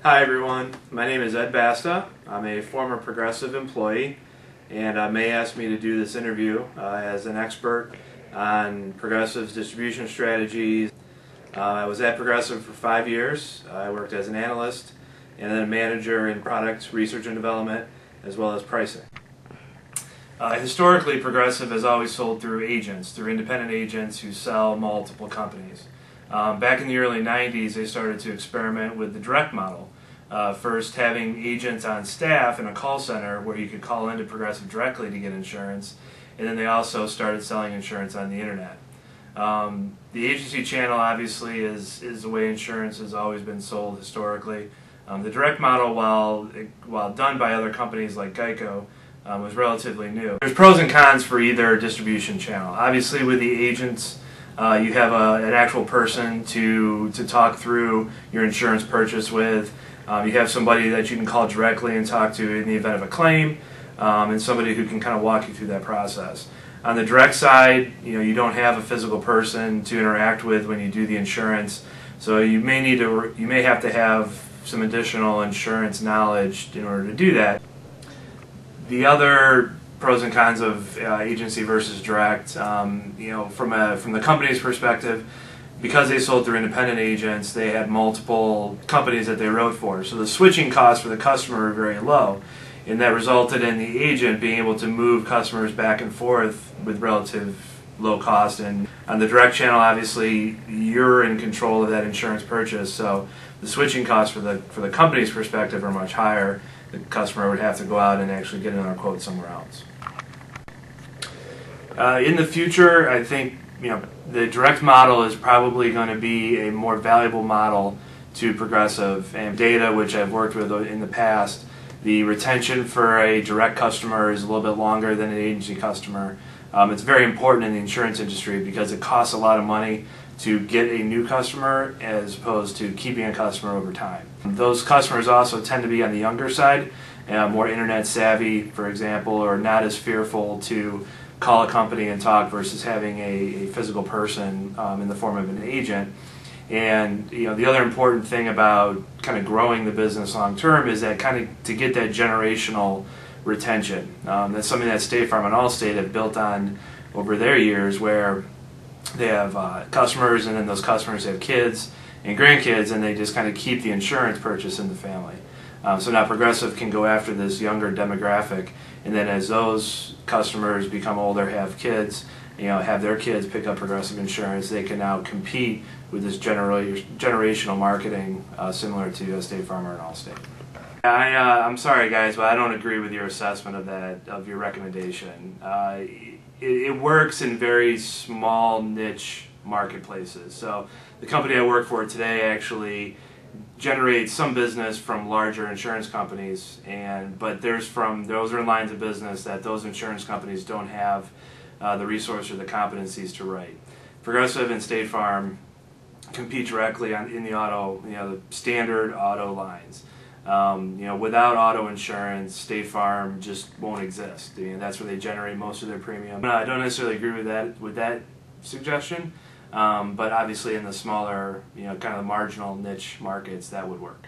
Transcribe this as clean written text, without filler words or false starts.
Hi everyone, my name is Ed Basta. I'm a former Progressive employee, and May asked me to do this interview as an expert on Progressive's distribution strategies. I was at Progressive for 5 years. I worked as an analyst and then a manager in product research and development as well as pricing. Historically, Progressive has always sold through agents, through independent agents who sell multiple companies. Back in the early 90s, they started to experiment with the direct model. First having agents on staff in a call center where you could call into Progressive directly to get insurance, and then they also started selling insurance on the internet. The agency channel obviously is the way insurance has always been sold historically. The direct model, while done by other companies like Geico, was relatively new. There's pros and cons for either distribution channel. Obviously with the agents, you have an actual person to talk through your insurance purchase with. You have somebody that you can call directly and talk to in the event of a claim, and somebody who can kind of walk you through that process. On the direct side, you don't have a physical person to interact with when you do the insurance, so you may have to have some additional insurance knowledge in order to do that. The other pros and cons of agency versus direct, from the company's perspective, because they sold through independent agents, they had multiple companies that they wrote for. So the switching costs for the customer were very low, and that resulted in the agent being able to move customers back and forth with relative low cost. And on the direct channel, obviously, you're in control of that insurance purchase, so the switching costs for the company's perspective are much higher. The customer would have to go out and actually get another quote somewhere else. In the future, I think the direct model is probably going to be a more valuable model to Progressive. And data, which I've worked with in the past, the retention for a direct customer is a little bit longer than an agency customer. It's very important in the insurance industry because it costs a lot of money to get a new customer as opposed to keeping a customer over time. Those customers also tend to be on the younger side, more internet savvy, for example, or not as fearful to call a company and talk versus having a physical person in the form of an agent. And the other important thing about kind of growing the business long term is that kind of to get that generational retention. That's something that State Farm and Allstate have built on over their years, where they have customers, and then those customers have kids and grandkids, and they just kind of keep the insurance purchase in the family. So now Progressive can go after this younger demographic, and then as those customers become older, have kids, have their kids pick up Progressive insurance, they can now compete with this generational marketing similar to State Farm or Allstate. I'm sorry guys, but I don't agree with your assessment of your recommendation. It works in very small niche marketplaces. So the company I work for today actually generates some business from larger insurance companies, but those are lines of business that those insurance companies don't have the resource or the competencies to write. Progressive and State Farm compete directly in the auto, the standard auto lines. Without auto insurance, State Farm just won't exist. That's where they generate most of their premium. I don't necessarily agree with that suggestion, but obviously in the smaller, kind of the marginal niche markets, that would work.